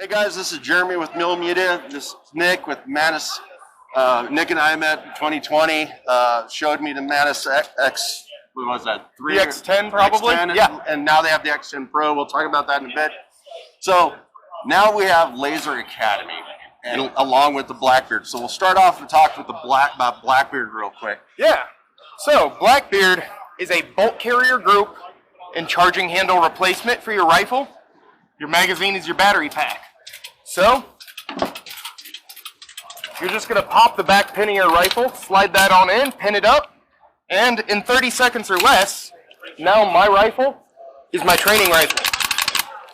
Hey guys, this is Jeremy with Mill Media. This is Nick with Mantis. Nick and I met in 2020. Showed me the Mantis X. What was that? The X10 probably. X10, Yeah. And now they have the X10 Pro. We'll talk about that in a bit. So now we have Laser Academy, and along with the Blackbeard. So we'll start off and talk with about Blackbeard real quick. Yeah. So Blackbeard is a bolt carrier group and charging handle replacement for your rifle. Your magazine is your battery pack. So you're just going to pop the back pin of your rifle, slide that on in, pin it up, and in 30 seconds or less, now my rifle is my training rifle.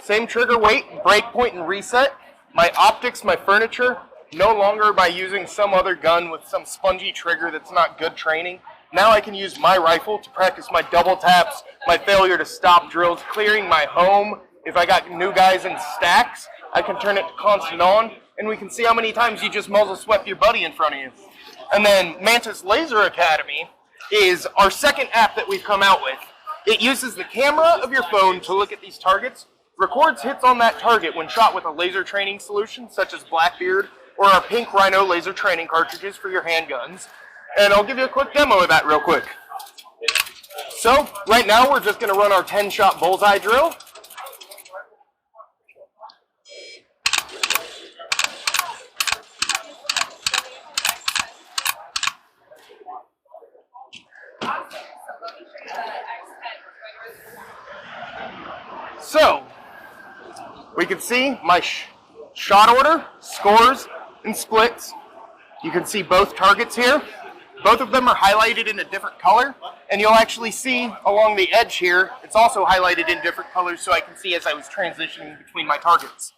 Same trigger weight, break point, and reset. My optics, my furniture, no longer by using some other gun with some spongy trigger that's not good training. Now I can use my rifle to practice my double taps, my failure to stop drills, clearing my home. If I got new guys in stacks, I can turn it to constant on, and we can see how many times you just muzzle swept your buddy in front of you. And then Mantis Laser Academy is our second app that we've come out with. It uses the camera of your phone to look at these targets, records hits on that target when shot with a laser training solution, such as Blackbeard or our pink Rhino laser training cartridges for your handguns. And I'll give you a quick demo of that real quick. So, right now we're just going to run our 10-shot bullseye drill. So, we can see my shot order, scores, and splits. You can see both targets here. Both of them are highlighted in a different color, and you'll actually see along the edge here, it's also highlighted in different colors so I can see as I was transitioning between my targets.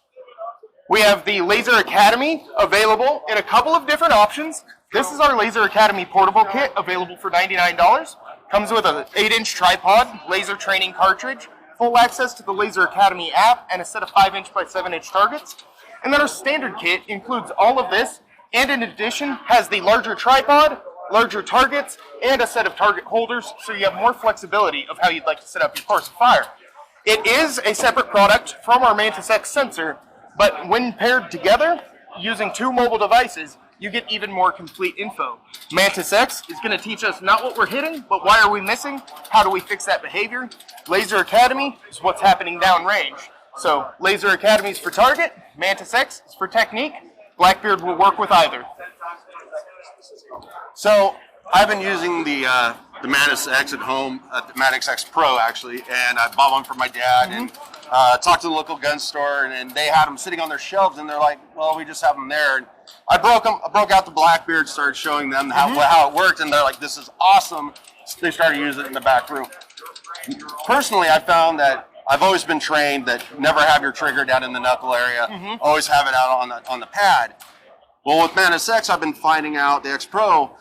We have the Laser Academy available in a couple of different options. This is our Laser Academy portable kit, available for $99. Comes with an 8-inch tripod, laser training cartridge, full access to the Laser Academy app, and a set of 5-inch by 7-inch targets. And then our standard kit includes all of this, and in addition has the larger tripod, larger targets, and a set of target holders, so you have more flexibility of how you'd like to set up your course of fire. It is a separate product from our Mantis X sensor, but when paired together, using two mobile devices, you get even more complete info. Mantis X is going to teach us not what we're hitting, but why are we missing, how do we fix that behavior. Laser Academy is what's happening downrange. So Laser Academy is for target, Mantis X is for technique. Blackbeard will work with either. So I've been using the Mantis X at home, the Mantis X Pro actually, and I bought one for my dad and talked to the local gun store, and they had them sitting on their shelves, and they're like, well, we just have them there. And I broke out the Blackbeard, started showing them how it worked, and they're like, this is awesome. So they started using it in the back room. Personally, I found that I've always been trained that never have your trigger down in the knuckle area, always have it out on the pad. Well, with Mantis X, I've been finding out, the X Pro,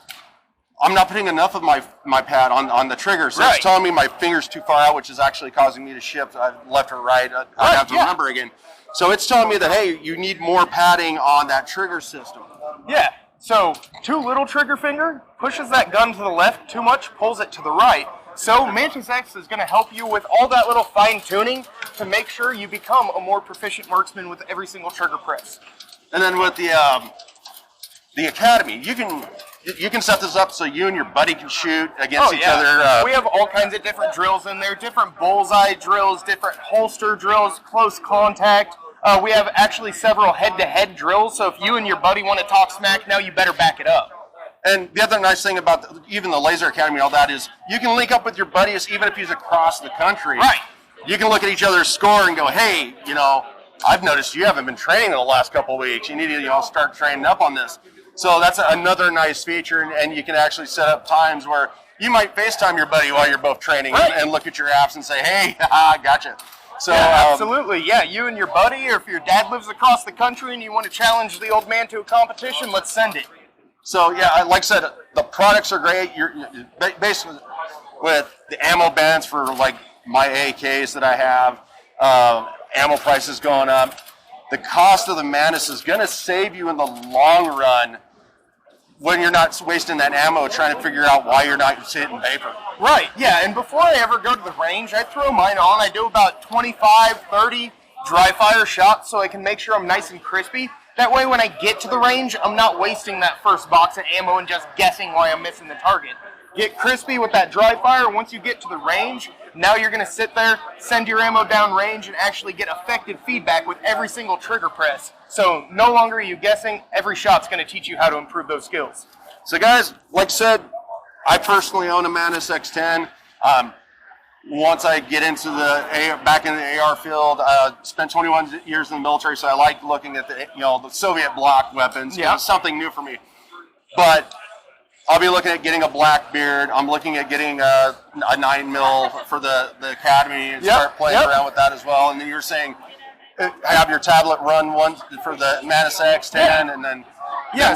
I'm not putting enough of my pad on the trigger, so it's telling me my finger's too far out, which is actually causing me to shift left or right. I have to remember again. So it's telling me that, hey, you need more padding on that trigger system. Yeah, so too little trigger finger pushes that gun to the left, too much pulls it to the right. So Mantis X is going to help you with all that little fine tuning to make sure you become a more proficient marksman with every single trigger press. And then with the Academy, you can set this up so you and your buddy can shoot against each other. We have all kinds of different drills in there, different bullseye drills, different holster drills, close contact. We have actually several head-to-head drills, so if you and your buddy want to talk smack, now you better back it up. And the other nice thing about even the Laser Academy and all that is you can link up with your buddies even if he's across the country. Right. You can look at each other's score and go, hey, I've noticed you haven't been training in the last couple of weeks. You need to start training up on this. So that's another nice feature, and you can actually set up times where you might FaceTime your buddy while you're both training and look at your apps and say, hey, I gotcha. So, yeah, absolutely. Yeah, you and your buddy, or if your dad lives across the country and you want to challenge the old man to a competition, let's send it. So, yeah, like I said, the products are great. You're basically with the ammo bands for, like, my AKs that I have, ammo prices going up. The cost of the Mantis is going to save you in the long run when you're not wasting that ammo trying to figure out why you're not hitting vapor. Right, yeah, and before I ever go to the range, I throw mine on. I do about 25, 30, dry fire shots so I can make sure I'm nice and crispy. That way when I get to the range, I'm not wasting that first box of ammo and just guessing why I'm missing the target. Get crispy with that dry fire. Once you get to the range, now you're going to sit there, send your ammo down range, and actually get effective feedback with every single trigger press. So no longer are you guessing. Every shot's going to teach you how to improve those skills. So guys, like I said, I personally own a Mantis X10. Once I get into back in the AR field, spent 21 years in the military, so I like looking at the Soviet bloc weapons. Yeah. It's something new for me. But I'll be looking at getting a Blackbeard. I'm looking at getting a 9mm for the academy and start playing around with that as well. And then you're saying have your tablet run one for the Mantis X10, and then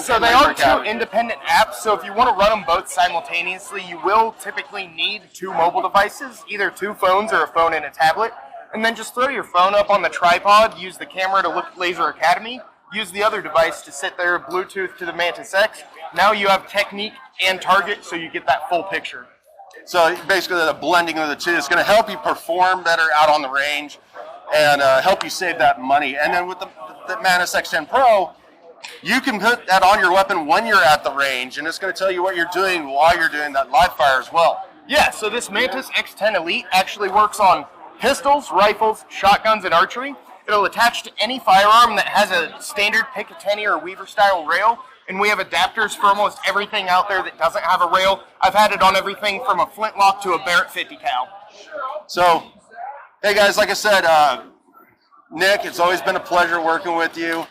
so they are two independent apps. So if you want to run them both simultaneously, you will typically need two mobile devices, either two phones or a phone and a tablet. And then just throw your phone up on the tripod, use the camera to look at Laser Academy, use the other device to sit there, Bluetooth to the Mantis X. Now you have technique and target, so you get that full picture. So basically the blending of the two is going to help you perform better out on the range and help you save that money. And then with the Mantis X10 Pro, you can put that on your weapon when you're at the range, and it's going to tell you what you're doing while you're doing that live fire as well. Yeah, so this Mantis X10 Elite actually works on pistols, rifles, shotguns, and archery. It'll attach to any firearm that has a standard Picatinny or Weaver style rail, and we have adapters for almost everything out there that doesn't have a rail. I've had it on everything from a flintlock to a Barrett 50 cal. So, hey guys, like I said, Nick, it's always been a pleasure working with you.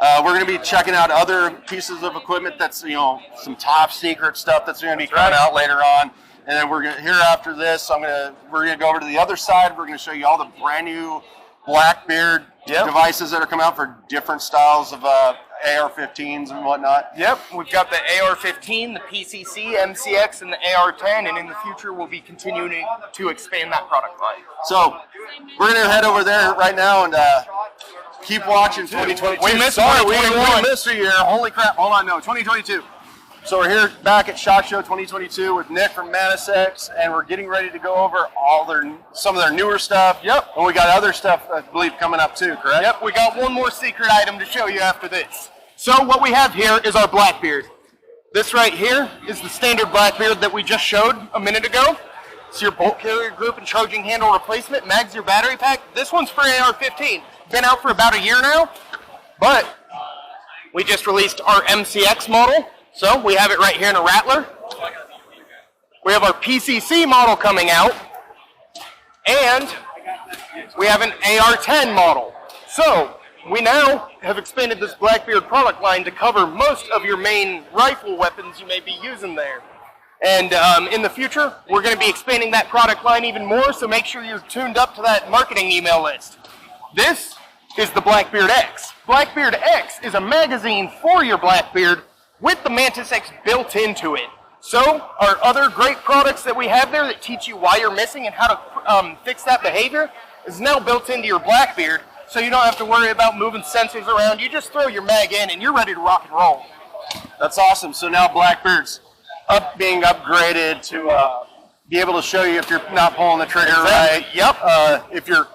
We're going to be checking out other pieces of equipment that's, some top secret stuff that's going to be coming out later on. And then we're going to, here after this, we're going to go over to the other side. We're going to show you all the brand new Blackbeard devices that are coming out for different styles of AR-15s and whatnot. Yep, we've got the AR-15, the PCC, MCX, and the AR-10, and in the future we'll be continuing to expand that product line. So we're going to head over there right now and keep watching 2022. We missed we missed a year. Holy crap. Hold on, no, 2022. So we're here back at SHOT Show 2022 with Nick from Mantis X, and we're getting ready to go over some of their newer stuff. Yep. And we got other stuff, I believe, coming up too, correct? Yep, we got one more secret item to show you after this. So what we have here is our Blackbeard. This right here is the standard Blackbeard that we just showed a minute ago. It's your bolt carrier group and charging handle replacement, mags your battery pack. This one's for AR-15. Been out for about a year now, but we just released our MCX model. So we have it right here in a Rattler. We have our PCC model coming out, and we have an AR-10 model. So we now have expanded this Blackbeard product line to cover most of your main rifle weapons you may be using there. And in the future, we're going to be expanding that product line even more, so make sure you're tuned up to that marketing email list. This is the Blackbeard X. Blackbeard X is a magazine for your Blackbeard with the Mantis X built into it. So our other great products that we have there that teach you why you're missing and how to fix that behavior is now built into your Blackbeard, so you don't have to worry about moving sensors around. You just throw your mag in and you're ready to rock and roll. That's awesome. So now Blackbeard's being upgraded to be able to show you if you're not pulling the trigger right. Yep. If you're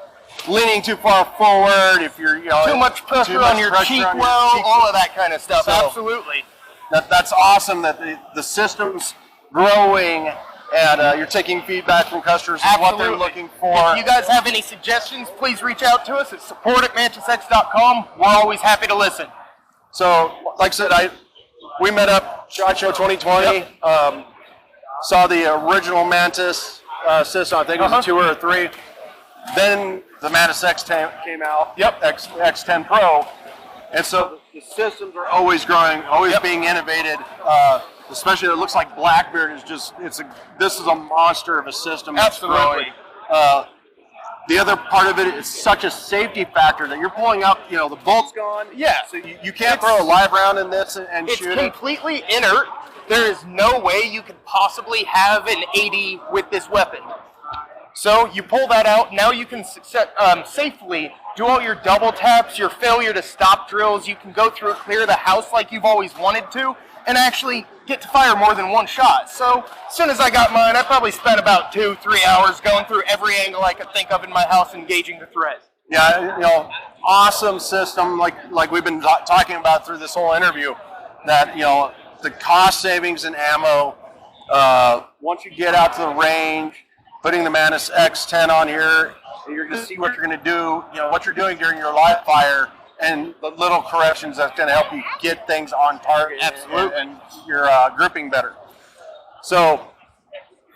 leaning too far forward, if you're too much pressure on your cheek well, all of that kind of stuff. So, absolutely. That's awesome that the system's growing and you're taking feedback from customers on what they're looking for. If you guys have any suggestions, please reach out to us at support@mantisx.com. We're always happy to listen. So, like I said, we met up SHOT Show 2020. Yep. Saw the original Mantis system. I think it was a 2 or a 3. Then the Mantis X10 came out. Yep. X10 Pro. And so the systems are always growing, always being innovated. Especially, it looks like Blackbeard is this is a monster of a system. Absolutely. The other part of it is such a safety factor that you're pulling up, the bolt's gone. Yeah. So you can't throw a live round in this and shoot it. It's completely inert. There is no way you could possibly have an 80 with this weapon. So you pull that out. Now you can safely do all your double taps, your failure to stop drills. You can go through and clear the house like you've always wanted to, and actually get to fire more than one shot. So as soon as I got mine, I probably spent about 2-3 hours going through every angle I could think of in my house, engaging the threat. Yeah, awesome system, like we've been talking about through this whole interview, that, the cost savings in ammo, once you get out to the range, putting the Mantis X10 on here, you're going to see what you're going to do, what you're doing during your live fire, and the little corrections that's going to help you get things on target. Absolutely. And your gripping better. So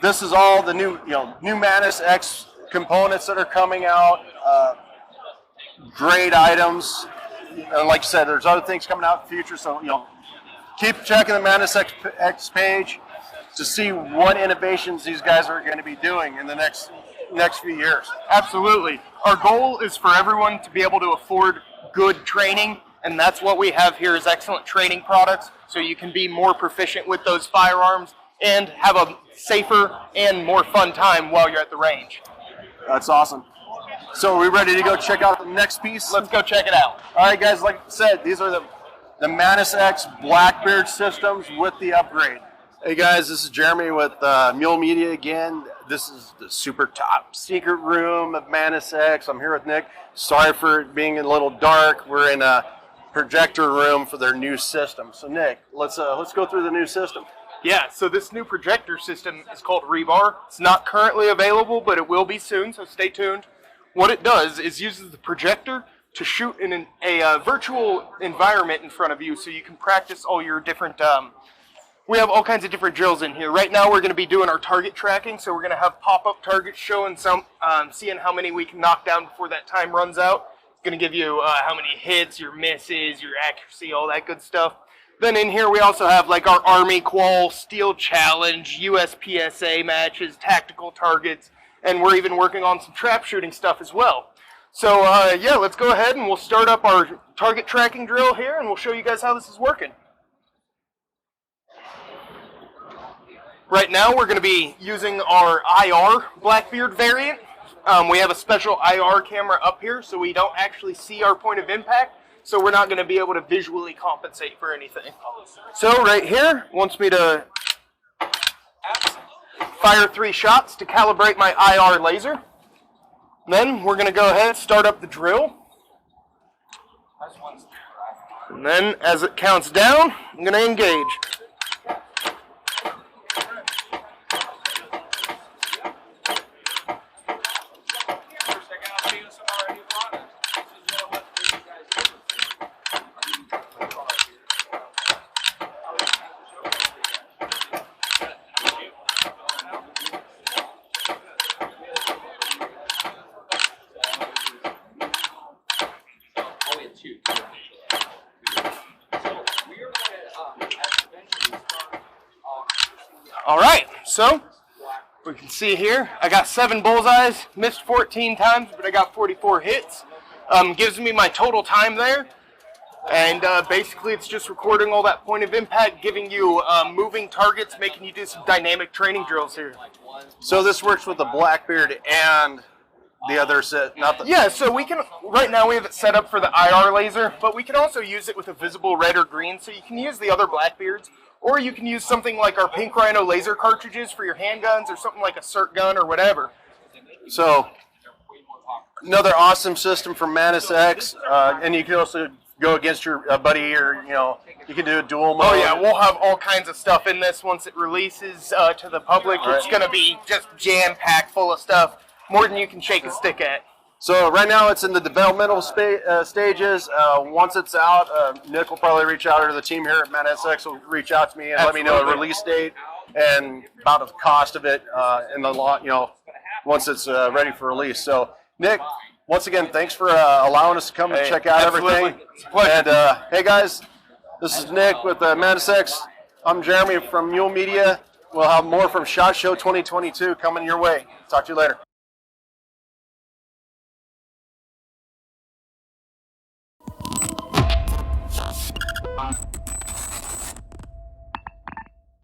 this is all the new Mantis X components that are coming out. Great items. And like I said, there's other things coming out in the future. So keep checking the Mantis X page to see what innovations these guys are going to be doing in the next few years. Absolutely. Our goal is for everyone to be able to afford good training, and that's what we have here is excellent training products, so you can be more proficient with those firearms and have a safer and more fun time while you're at the range. That's awesome. So are we ready to go check out the next piece? Let's go check it out. All right, guys, like I said, these are the Mantis X Blackbeard systems with the upgrade. Hey guys, this is Jeremy with Mule Media again. This is the super top secret room of Mantis X. I'm here with Nick. Sorry for it being a little dark. We're in a projector room for their new system. So Nick, let's go through the new system. Yeah, so this new projector system is called Rebar. It's not currently available, but it will be soon, so stay tuned. What it does is uses the projector to shoot in a virtual environment in front of you, so you can practice all your different we have all kinds of different drills in here. Right now we're going to be doing our target tracking, so we're going to have pop-up targets showing seeing how many we can knock down before that time runs out. It's going to give you how many hits, your misses, your accuracy, all that good stuff. Then in here we also have like our Army Qual, Steel Challenge, USPSA matches, tactical targets, and we're even working on some trap shooting stuff as well. So yeah, let's go ahead and we'll start up our target tracking drill here, and we'll show you guys how this is working. Right now we're going to be using our IR Blackbeard variant. We have a special IR camera up here, so we don't actually see our point of impact, so we're not going to be able to visually compensate for anything. So right here, wants me to fire 3 shots to calibrate my IR laser. Then we're going to go ahead and start up the drill. And then as it counts down, I'm going to engage. Alright, so we can see here, I got 7 bullseyes, missed 14 times, but I got 44 hits. Gives me my total time there, and basically it's just recording all that point of impact, giving you moving targets, making you do some dynamic training drills here. So this works with the Blackbeard and the other set, not the... Yeah, so we can, right now we have it set up for the IR laser, but we can also use it with a visible red or green, so you can use the other Blackbeards. Or you can use something like our Pink Rhino laser cartridges for your handguns, or something like a CERT gun or whatever. So, another awesome system from Mantis X, and you can also go against your buddy, or you can do a dual mode. Oh yeah, we'll have all kinds of stuff in this once it releases to the public. It's going to be just jam-packed full of stuff, more than you can shake a stick at. So right now it's in the developmental stages. Once it's out, Nick will probably reach out, or the team here at Mantis X will reach out to me and let me know a release date and about the cost of it and the lot. Once it's ready for release. So Nick, once again, thanks for allowing us to come and check out everything. It's a pleasure. And hey guys, this is Nick with Mantis X. I'm Jeremy from Mule Media. We'll have more from SHOT Show 2022 coming your way. Talk to you later.